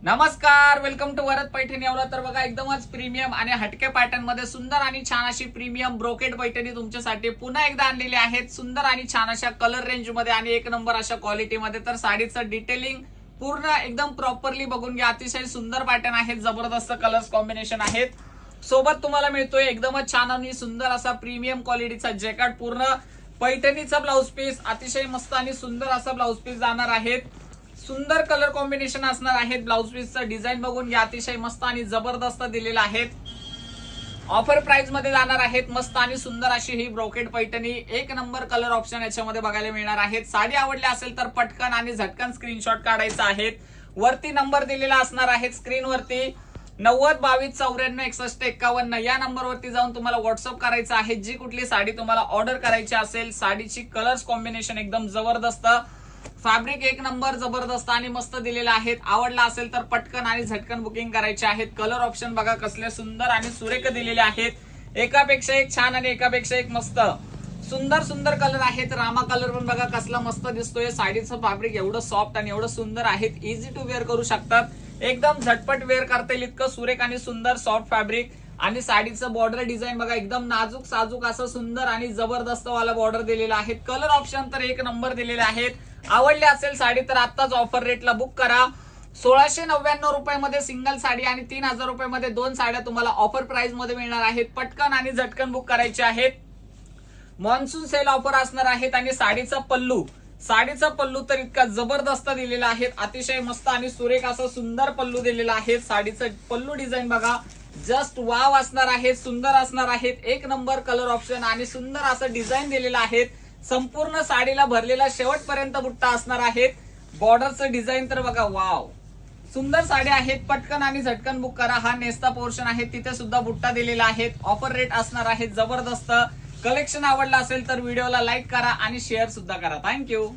नमस्कार, welcome to Varad Paithani Yeola. तर बघा एकदमच प्रीमियम आणि हटके पॅटर्न मध्ये सुंदर आणि छान अशी प्रीमियम ब्रोकेड पैठणी तुमच्यासाठी पुन्हा एकदा आणलेली आहेत। सुंदर आणि छान अशा कलर रेंज मध्ये आणि एक नंबर अशा क्वालिटी मध्ये। तर साडीचं डिटेलिंग पूर्ण एकदम प्रॉपरली बघून घ्या। अतिशय सुंदर पॅटर्न आहेत, जबरदस्त कलर्स कॉम्बिनेशन आहेत। सोबत तुम्हाला मिळतोय एकदमच छान आणि सुंदर असा प्रीमियम क्वालिटीचा जॅकेट, पूर्ण पैठणीचा ब्लाउज पीस, अतिशय मस्त आणि सुंदर असा ब्लाउज पीस जाणार आहेत। सुंदर कलर कॉम्बिनेशन असणार आहेत। ब्लाउज पीसचं डिझाइन बघून घ्या, अतिशय मस्त आणि जबरदस्त दिलेला आहेत। ऑफर प्राइस मध्ये जाणार आहेत। मस्त आणि सुंदर अशी ही ब्रोकेड पैठणी, एक नंबर कलर ऑप्शन याच्यामध्ये बघायला मिळणार आहेत। साडी आवडली असेल तर पटकन आणि झटकन स्क्रीनशॉट काढायचा आहे। वरती नंबर दिलेला असणार आहे स्क्रीन वरती 90 22 94 61 51 या नंबरवरती जाऊन तुम्हाला व्हॉट्सअप करायचं आहे। जी कुठली साडी तुम्हाला ऑर्डर करायची असेल, साडीची कलर्स कॉम्बिनेशन एकदम जबरदस्त, फॅब्रिक एक नंबर जबरदस्त आणि मस्त दिलेला आहेत। आवडला असेल तर पटकन आणि झटकन बुकिंग करायचे आहेत। कलर ऑप्शन बघा कसले सुंदर आणि सुरेख दिलेले आहेत। एकापेक्षा एक छान आणि एकापेक्षा एक मस्त सुंदर सुंदर कलर आहेत। रामा कलर पण बघा कसला मस्त दिसतोय। साडीचं फॅब्रिक एवढं सॉफ्ट आणि एवढं सुंदर आहे, इझी टू वेअर करू शकतात, एकदम झटपट वेअर करता येईल इतकं सुरेख आणि सुंदर सॉफ्ट फॅब्रिक। आणि साडीचं बॉर्डर डिझाइन बघा एकदम नाजूक साजूक असं सुंदर आणि जबरदस्त वाला बॉर्डर दिलेला आहे। कलर ऑप्शन तर एक नंबर दिलेले आहेत। आवडली असेल साडी तर आताच ऑफर रेटला बुक करा। 1699 रुपयामध्ये सिंगल साडी आणि 3000 रुपयामध्ये दोन साड्या तुम्हाला ऑफर प्राइस मध्ये मिळणार आहेत। पटकन आणि झटकन बुक करायचे आहेत। मॉन्सून सेल ऑफर असणार आहेत। आणि साडीचा पल्लू तर इतका जबरदस्त दिलेला आहे, अतिशय मस्त आणि सुरेख असं सुंदर पल्लू दिलेला आहे। साडीचं पल्लू डिझाइन बघा जस्ट वाव असणार आहे, सुंदर असणार आहेत। एक नंबर कलर ऑप्शन आणि सुंदर असं डिझाइन दिलेलं आहे। संपूर्ण साडीला भरलेला शेवटपर्यंत बुट्टा असणार आहेत। बॉर्डरचं डिझाइन तर बघा वाव, सुंदर साड्या आहेत। पटकन आणि झटकन बुक करा। हा नेस्ता पोर्शन आहे, तिथे सुद्धा बुट्टा दिलेला आहे। ऑफर रेट असणार आहे जबरदस्त। कलेक्शन आवडला असेल तर व्हिडिओला लाईक करा आणि शेअर सुद्धा करा। थँक्यू।